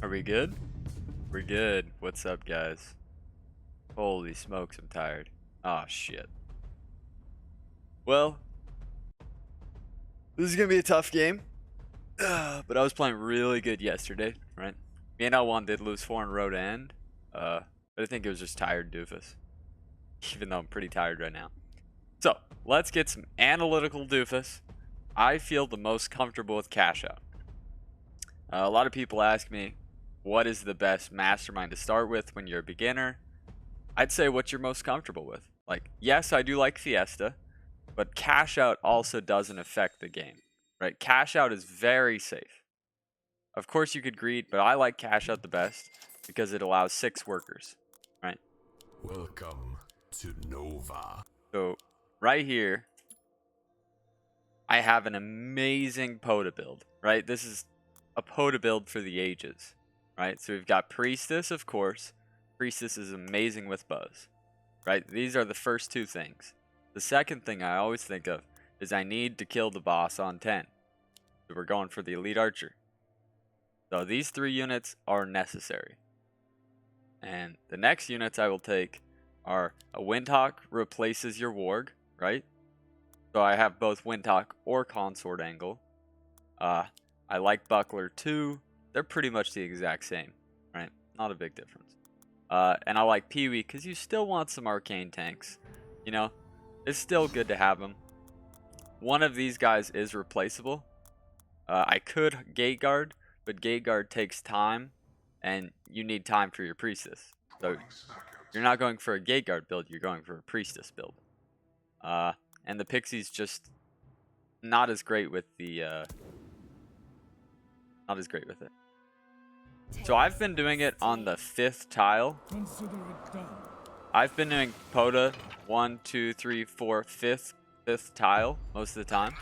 Are we good? We're good. What's up, guys? Holy smokes, I'm tired. Ah, shit. Well, this is gonna be a tough game. But I was playing really good yesterday, right? Me and L1 did lose 4 in a row to end. But I think it was just tired Doofus. Even though I'm pretty tired right now. So, let's get some analytical Doofus. I feel the most comfortable with cash out. A lot of people ask me, what is the best mastermind to start with when you're a beginner? I'd say what you're most comfortable with. Like, yes, I do like Fiesta, but cash out also doesn't affect the game, right? Cash out is very safe. Of course you could greed, but I like cash out the best because it allows 6 workers, right? Welcome to Nova. So right here, I have an amazing POTA build, right? This is a POTA build for the ages, right? So we've got Priestess, of course. Priestess is amazing with Buzz, right? These are the first 2 things. The second thing I always think of is I need to kill the boss on 10. So we're going for the Elite Archer. So these 3 units are necessary. And the next units I will take are a Windhawk replaces your Warg, right? So I have both Windhawk or Consort Angle. I like Buckler too. They're pretty much the exact same, right? Not a big difference. And I like Pee-wee because you still want some arcane tanks. You know, it's still good to have them. One of these guys is replaceable. I could Gate Guard, but Gate Guard takes time, and you need time for your Priestess. So you're not going for a Gate Guard build, you're going for a Priestess build. And the Pixie's just not as great with the... not as great with it. So I've been doing it on the 5th tile. I've been doing POTA 1, 2, 3, 4, 5th tile most of the time.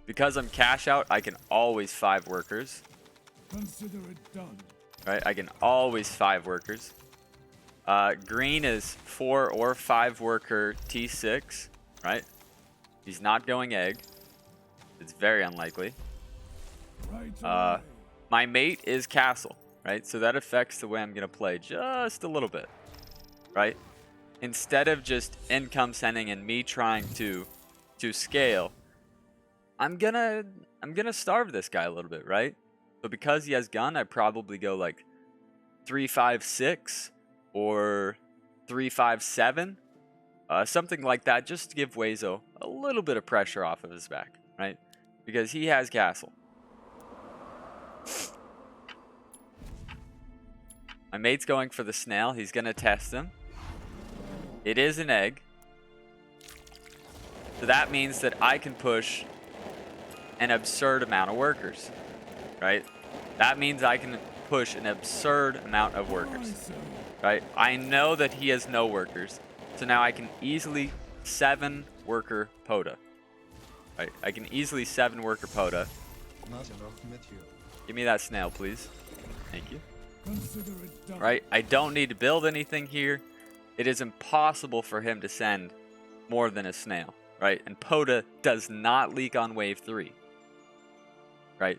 Because I'm cash out, I can always 5 workers. Consider it done. Right, I can always 5 workers. Green is 4 or 5 worker T6, right? He's not going egg. It's very unlikely. My mate is castle, right? So that affects the way I'm gonna play just a little bit, right? Instead of just income sending and me trying to scale, I'm gonna starve this guy a little bit, right? So because he has gun, I probably go like 3-5-6 or 3-5-7, something like that, just to give Wazo a little bit of pressure off of his back, right? Because he has castle. My mate's going for the snail. He's going to test him. It is an egg. So that means that I can push an absurd amount of workers, right? That means I can push an absurd amount of workers, right? I know that he has no workers. So now I can easily 7 worker POTA, right? I can easily 7 worker POTA. Give me that snail, please. Thank you. Right? I don't need to build anything here. It is impossible for him to send more than a snail, right? And POTA does not leak on wave 3, right?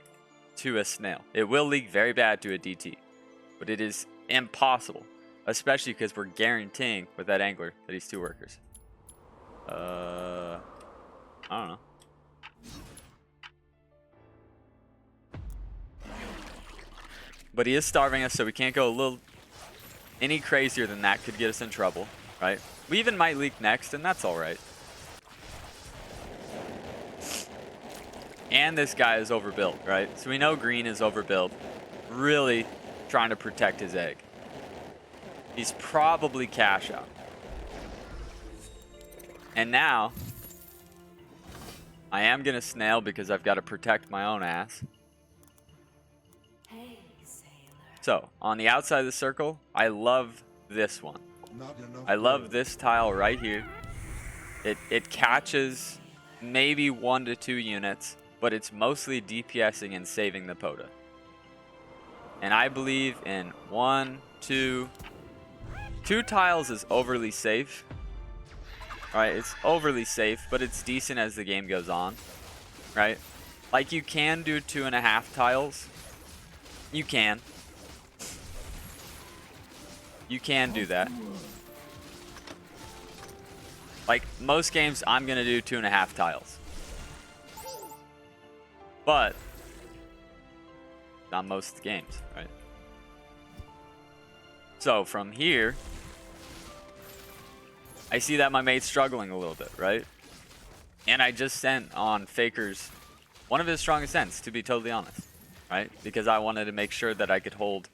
To a snail. It will leak very bad to a DT, but it is impossible, especially because we're guaranteeing with that angler that he's 2 workers. I don't know. But he is starving us, so we can't go a little any crazier than that. Could get us in trouble, right? We even might leak next, and that's all right. And this guy is overbuilt, right? So we know green is overbuilt. Really trying to protect his egg. He's probably cash out. And now, I am going to snail because I've got to protect my own ass. So, on the outside of the circle, I love this one. I love this tile right here. It catches maybe 1 to 2 units, but it's mostly DPSing and saving the POTA. And I believe in 1, 2... 2 tiles is overly safe. Alright, it's overly safe, but it's decent as the game goes on. Right? Like, you can do 2.5 tiles. You can. You can do that. Like, most games, I'm going to do 2.5 tiles. But, not most games, right? So, from here, I see that my mate's struggling a little bit, right? And I just sent on Faker's, one of his strongest ends, to be totally honest, right? Because I wanted to make sure that I could hold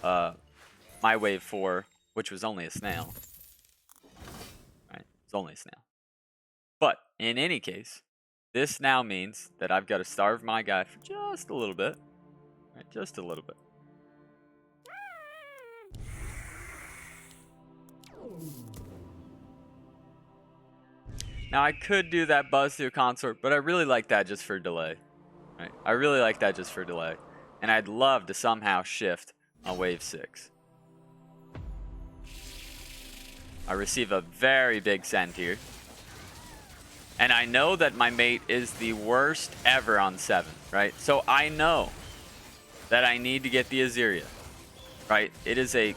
my wave 4, which was only a snail. Right? It's only a snail. But, in any case, this now means that I've got to starve my guy for just a little bit. Right? Just a little bit. Now, I could do that buzz through consort, but I really like that just for delay. Right? I really like that just for delay. And I'd love to somehow shift on wave 6. I receive a very big send here. And I know that my mate is the worst ever on 7, right? So I know that I need to get the Aziria, right? It is a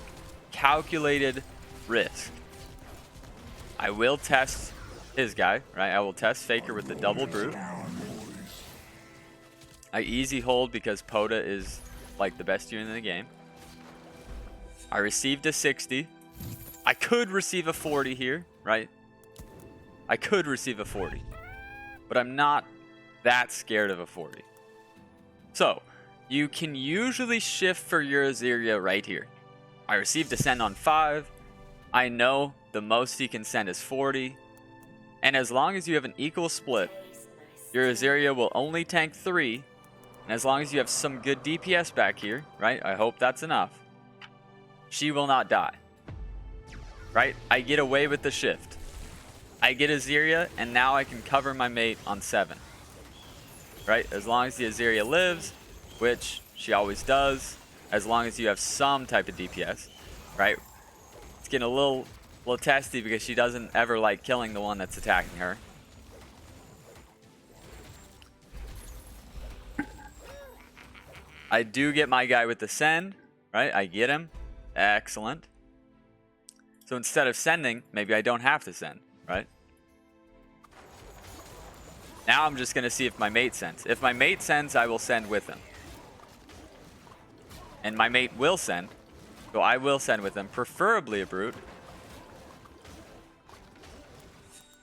calculated risk. I will test his guy, right? I will test Faker with the double brute. I easy hold because POTA is like the best unit in the game. I received a 60. I could receive a 40 here, right? I could receive a 40. But I'm not that scared of a 40. So, you can usually shift for your Aziria right here. I received a send on 5. I know the most he can send is 40. And as long as you have an equal split, your Aziria will only tank 3. And as long as you have some good DPS back here, right? I hope that's enough. She will not die. Right? I get away with the shift. I get Aziria, and now I can cover my mate on 7. Right? As long as the Aziria lives, which she always does, as long as you have some type of DPS, right? It's getting a little testy because she doesn't ever like killing the one that's attacking her. I do get my guy with the send, right? I get him. Excellent. So instead of sending, maybe I don't have to send, right? Now I'm just going to see if my mate sends. If my mate sends, I will send with him. And my mate will send. So I will send with him, preferably a brute.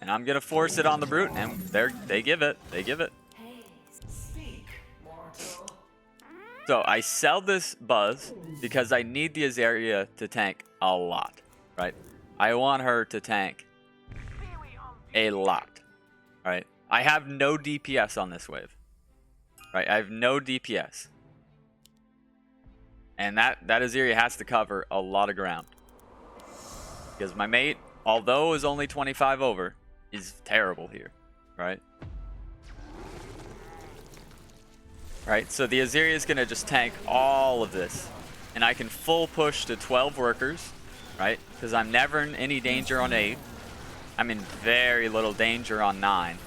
And I'm going to force it on the brute, and they give it. They give it. So I sell this buzz because I need the Aziria to tank a lot, right? I want her to tank a lot, right? I have no DPS on this wave, right? I have no DPS. And that Aziria has to cover a lot of ground. Because my mate, although is only 25 over, is terrible here, right? Right, so the Aziria is going to just tank all of this. And I can full push to 12 workers, right? Because I'm never in any danger on 8. I'm in very little danger on 9.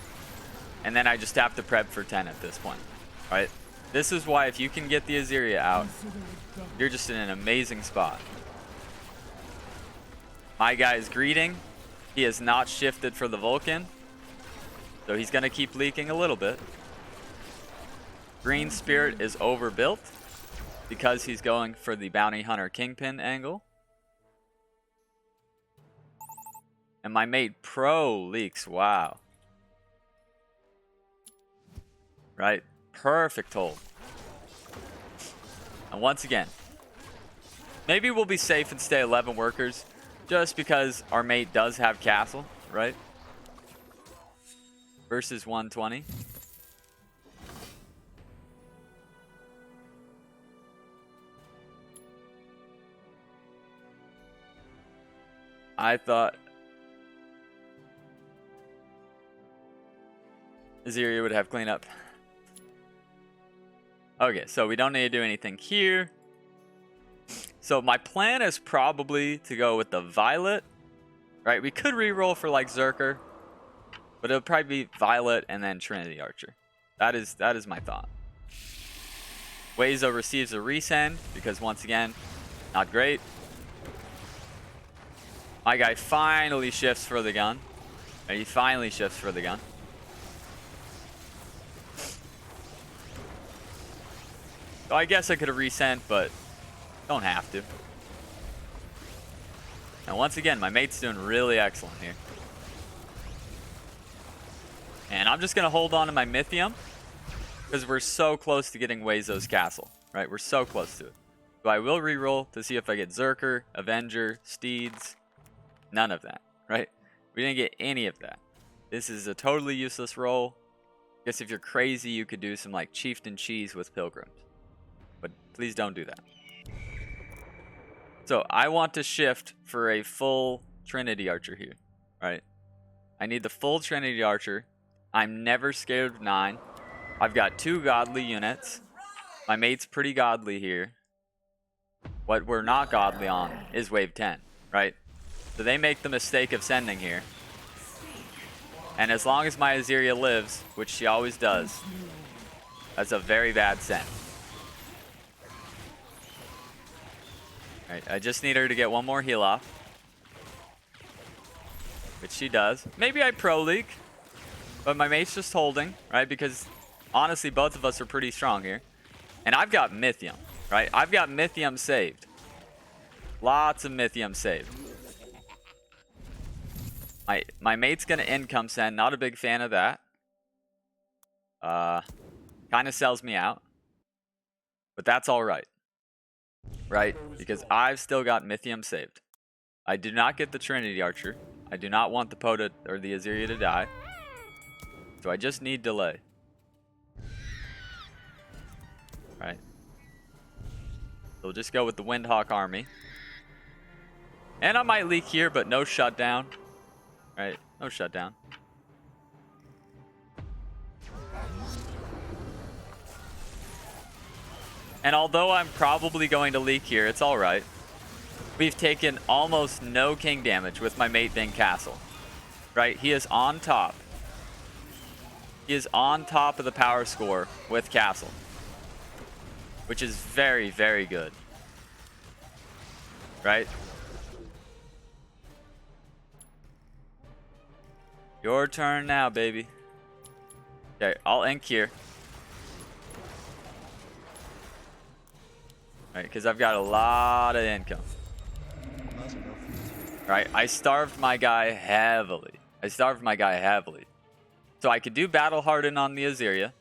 And then I just have to prep for 10 at this point, right? This is why if you can get the Aziria out, you're just in an amazing spot. My guy is greeting. He has not shifted for the Vulcan. So he's going to keep leaking a little bit. Green Spirit is overbuilt because he's going for the Bounty Hunter Kingpin angle. And my mate Pro leaks. Wow. Right? Perfect hold. And once again, maybe we'll be safe and stay 11 workers just because our mate does have castle, right? Versus 120. I thought Aziria would have cleanup. Okay, so we don't need to do anything here. So my plan is probably to go with the Violet. Right, we could reroll for like Zerker, but it'll probably be Violet and then Trinity Archer. That is my thought. Weizo receives a resend because once again, not great. My guy finally shifts for the gun. He finally shifts for the gun. So I guess I could have resent, but don't have to. And once again, my mate's doing really excellent here. And I'm just going to hold on to my Mythium because we're so close to getting Weizo's castle, right? We're so close to it. So I will reroll to see if I get Zerker, Avenger, Steeds. None of that, right? We didn't get any of that. This is a totally useless roll. I guess if you're crazy, you could do some like Chieftain Cheese with Pilgrims. But please don't do that. So I want to shift for a full Trinity Archer here, right? I need the full Trinity Archer. I'm never scared of 9. I've got 2 godly units. My mate's pretty godly here. What we're not godly on is wave 10, right? So they make the mistake of sending here. And as long as my Aziria lives, which she always does, that's a very bad send. Alright, I just need her to get one more heal off. Which she does. Maybe I pro leak. But my mate's just holding, right? Because honestly, both of us are pretty strong here. And I've got Mythium, right? I've got Mythium saved. Lots of Mythium saved. My mate's going to income send. Not a big fan of that. Kind of sells me out. But that's alright. Right? Because I've still got Mythium saved. I do not get the Trinity Archer. I do not want the POTA or the Aziria to die. So I just need delay. Right. So we'll just go with the Windhawk army. And I might leak here, but no shutdown. Right, no shutdown. And although I'm probably going to leak here, it's alright. We've taken almost no king damage with my mate being castle. Right, he is on top. He is on top of the power score with castle. Which is very, very good. Right? Your turn now, baby. Okay, I'll ink here. Right, because I've got a lot of income. Right, I starved my guy heavily. So I could do Battle Harden on the Aziria.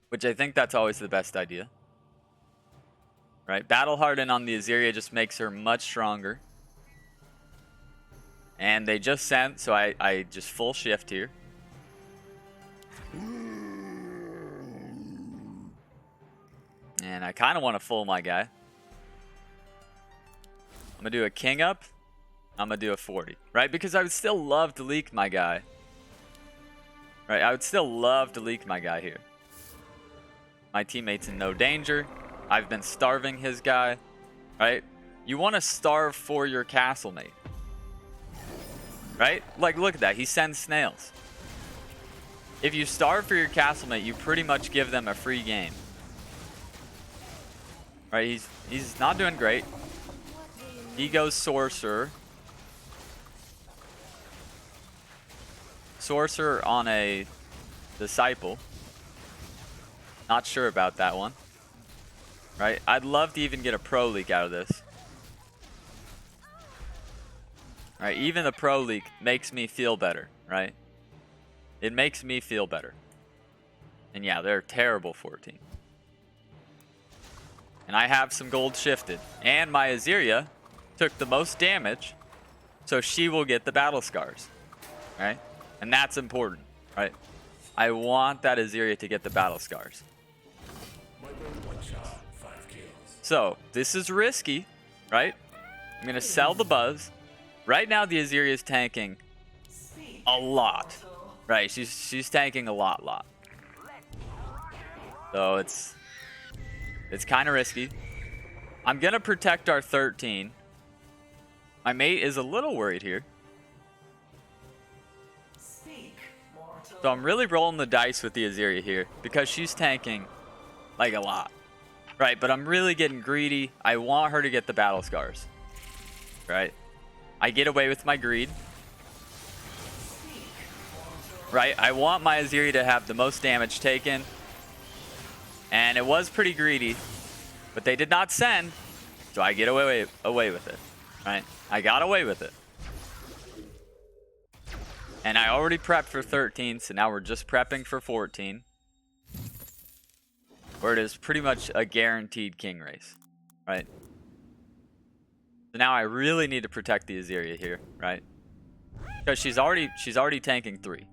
Which I think that's always the best idea. Right, Battle Harden on the Aziria just makes her much stronger. And they just sent, so I just full shift here. And I kind of want to full my guy. I'm going to do a king up. I'm going to do a 40. Right? Because I would still love to leak my guy. Right? I would still love to leak my guy here. My teammate's in no danger. I've been starving his guy. Right? You want to starve for your castle mate. Right? Like, look at that. He sends snails. If you starve for your castlemate, you pretty much give them a free game. Right? He's not doing great. He goes Sorcerer. Sorcerer on a Disciple. Not sure about that one. Right? I'd love to even get a Pro League out of this. Right, even the Pro League makes me feel better, right? It makes me feel better. And yeah, they're terrible 14. And I have some gold shifted. And my Aziria took the most damage, so she will get the battle scars, right? And that's important, right? I want that Aziria to get the battle scars. So, this is risky, right? I'm going to sell the Buzz. Right now, the Aziria is tanking a lot. Right, she's tanking a lot. So it's kind of risky. I'm going to protect our 13. My mate is a little worried here. So I'm really rolling the dice with the Aziria here because she's tanking like a lot. Right, but I'm really getting greedy. I want her to get the battle scars. Right? I get away with my greed. Right? I want my Aziria to have the most damage taken. And it was pretty greedy. But they did not send. So I get away with it. Right? I got away with it. And I already prepped for 13, so now we're just prepping for 14. Where it is pretty much a guaranteed king race. Right? So now I really need to protect the Aziria here, right? Because she's already tanking 3.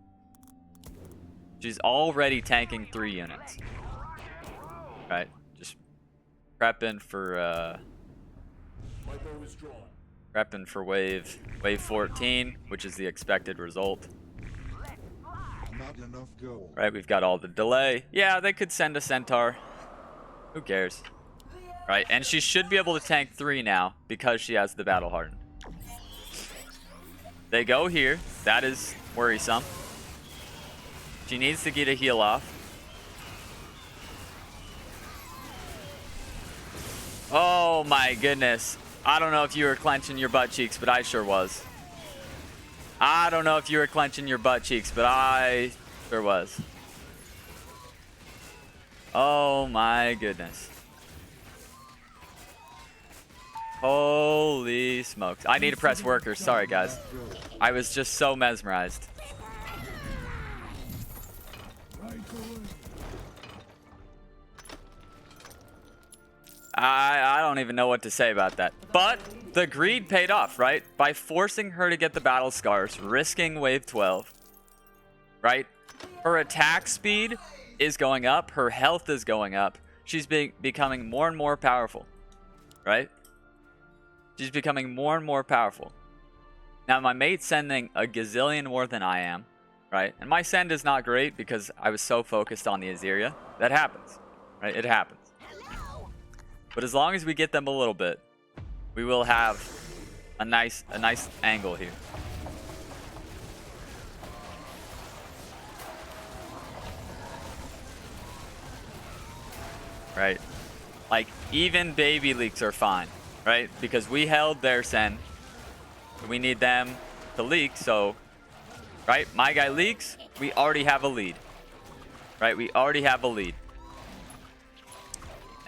She's already tanking 3 units. Right? Just prepping for wave 14, which is the expected result. Not enough gold. Right, we've got all the delay. Yeah, they could send a centaur. Who cares? Right, and she should be able to tank 3 now because she has the battle hardened. They go here. That is worrisome. She needs to get a heal off. Oh my goodness. I don't know if you were clenching your butt cheeks, but I sure was. I don't know if you were clenching your butt cheeks, but I sure was. Oh my goodness. Holy smokes. I need to press workers. Sorry, guys. I was just so mesmerized. Right away. I don't even know what to say about that. But the greed paid off, right? By forcing her to get the battle scars, risking wave 12, right? Her attack speed is going up. Her health is going up. She's becoming more and more powerful, right? She's becoming more and more powerful. Now, my mate's sending a gazillion more than I am, right? And my send is not great because I was so focused on the Aziria. That happens, right? It happens. But as long as we get them a little bit, we will have a nice angle here. Right? Like, even baby leaks are fine, right? Because we held their send. We need them to leak, so... Right? My guy leaks, we already have a lead. Right? We already have a lead.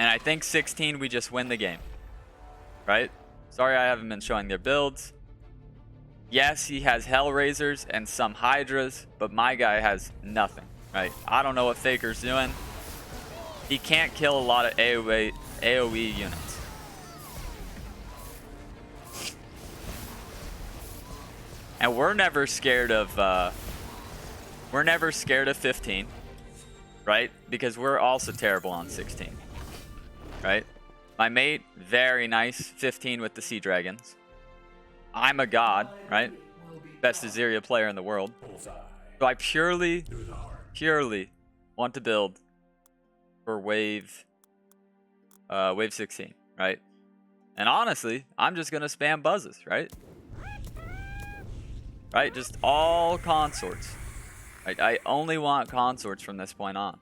And I think 16, we just win the game. Right? Sorry I haven't been showing their builds. Yes, he has Hellraisers and some Hydras, but my guy has nothing. Right? I don't know what Faker's doing. He can't kill a lot of AoE units. And we're never scared of 15. Right? Because we're also terrible on 16. Right? My mate, very nice. 15 with the Sea Dragons. I'm a god, right? Best Aziria player in the world. So I purely want to build for wave 16, right? And honestly, I'm just gonna spam buzzes, right? Right? Just all consorts. Right? I only want consorts from this point on.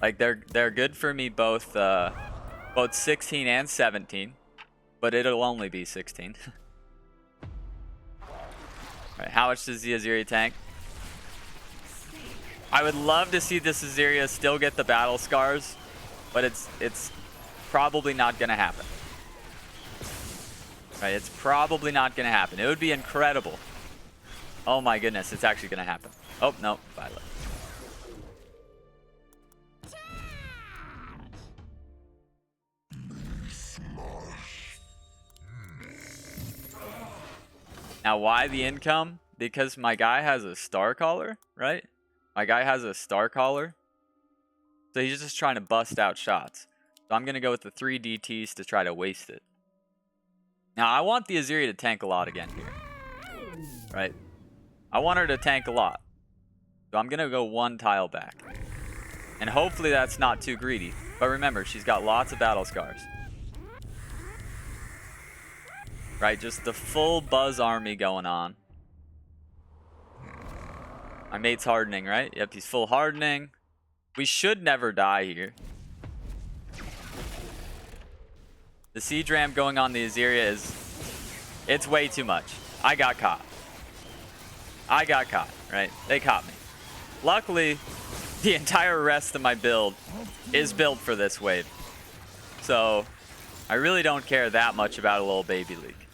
Like they're good for me both 16 and 17, but it'll only be 16. Right, how much does the Aziria tank? I would love to see this Aziria still get the battle scars, but it's probably not gonna happen. Right, it's probably not gonna happen. It would be incredible. Oh my goodness, it's actually gonna happen. Oh no, Violet. Now, why the income? Because my guy has a star collar, right? My guy has a star collar. So he's just trying to bust out shots. So I'm going to go with the 3 DTs to try to waste it. Now, I want the Aziria to tank a lot again here. Right? I want her to tank a lot. So I'm going to go 1 tile back. And hopefully that's not too greedy. But remember, she's got lots of battle scars. Right, just the full Buzz army going on. My mate's hardening, right? Yep, he's full hardening. We should never die here. The Siege Ram going on the Aziria is... It's way too much. I got caught. I got caught, right? They caught me. Luckily, the entire rest of my build is built for this wave. So, I really don't care that much about a little baby leak.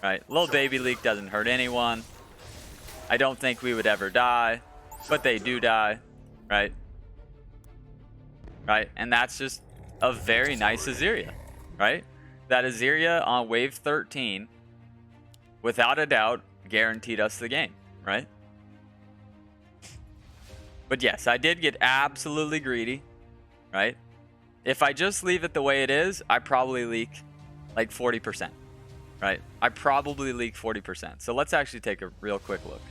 Right? Little baby leak doesn't hurt anyone. I don't think we would ever die, but they do die, right? Right? And that's just a very nice Aziria, right? That Aziria on wave 13, without a doubt, guaranteed us the game, right? But yes, I did get absolutely greedy, right? If I just leave it the way it is, I probably leak like 40%, right? I probably leak 40%. So let's actually take a real quick look.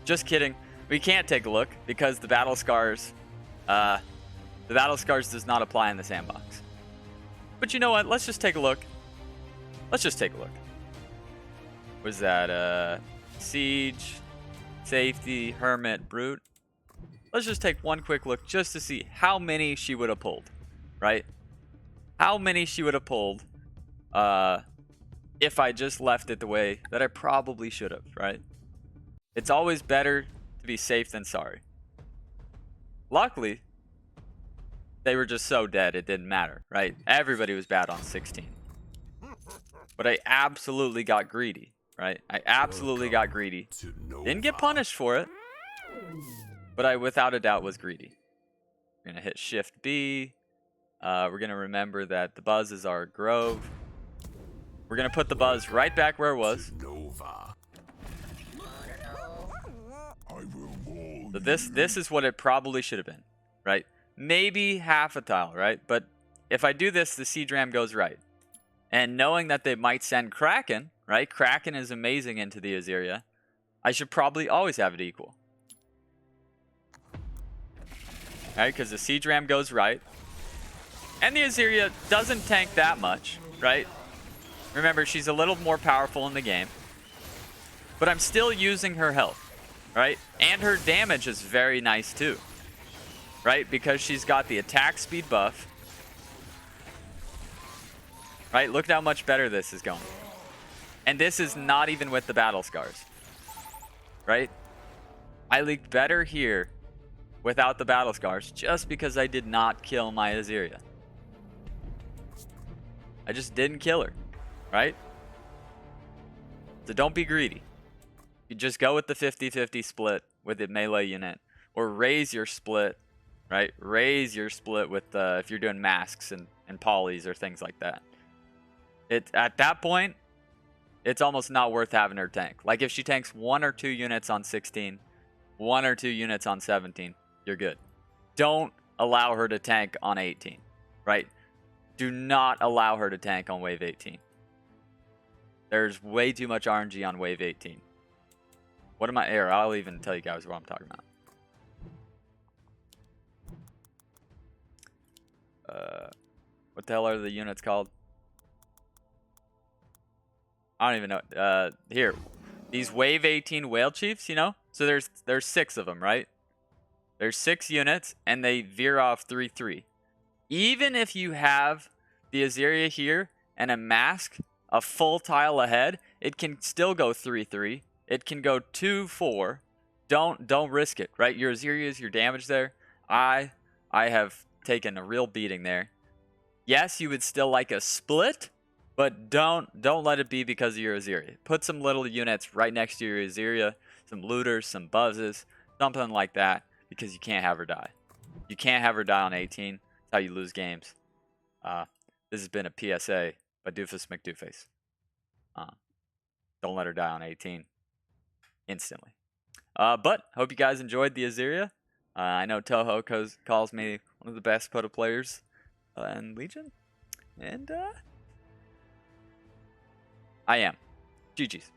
Just kidding. We can't take a look because the battle scars does not apply in the sandbox. But you know what? Let's just take a look. Let's just take a look. Was that Siege, Safety, Hermit, Brute? Let's just take one quick look just to see how many she would have pulled, right? How many she would have pulled if I just left it the way that I probably should have, right? It's always better to be safe than sorry. Luckily, they were just so dead it didn't matter, right? Everybody was bad on 16. But I absolutely got greedy, right? I absolutely got greedy. Didn't get punished for it, but I without a doubt was greedy. We're going to hit Shift B. We're going to remember that the buzz is our grove. We're going to put the buzz right back where it was. So this is what it probably should have been, right? Maybe half a tile, right? But if I do this, the Siege Ram goes right. And knowing that they might send Kraken, right? Kraken is amazing into the Aziria. I should probably always have it equal. Right? Because the Siege Ram goes right. And the Aziria doesn't tank that much, right? Remember, she's a little more powerful in the game. But I'm still using her health, right? And her damage is very nice too. Right? Because she's got the attack speed buff. Right? Look at how much better this is going. And this is not even with the battle scars. Right? I leaked better here without the battle scars just because I did not kill my Aziria. I just didn't kill her. Right? So don't be greedy. You just go with the 50-50 split with the melee unit. Or raise your split. Right? Raise your split with if you're doing masks and polys or things like that. At that point, it's almost not worth having her tank. Like if she tanks 1 or 2 units on 16, 1 or 2 units on 17, you're good. Don't allow her to tank on 18, right? Do not allow her to tank on wave 18. There's way too much RNG on wave 18. What am I here? I'll even tell you guys what I'm talking about. What the hell are the units called? I don't even know. Here, these wave 18 whale chiefs, you know? So there's 6 of them, right? There's 6 units, and they veer off 3-3. Even if you have the Aziria here and a mask a full tile ahead, it can still go 3-3. It can go 2-4. Don't risk it, right? Your Aziria is your damage there. I have taken a real beating there. Yes, you would still like a split, but don't let it be because of your Aziria. Put some little units right next to your Aziria, some looters, some buzzes, something like that, because you can't have her die. You can't have her die on 18. That's how you lose games. This has been a PSA by Doofus Mcdooface. Don't let her die on 18 instantly. But hope you guys enjoyed the Aziria. I know Toho calls me one of the best POTA players in Legion. And I am. GG's.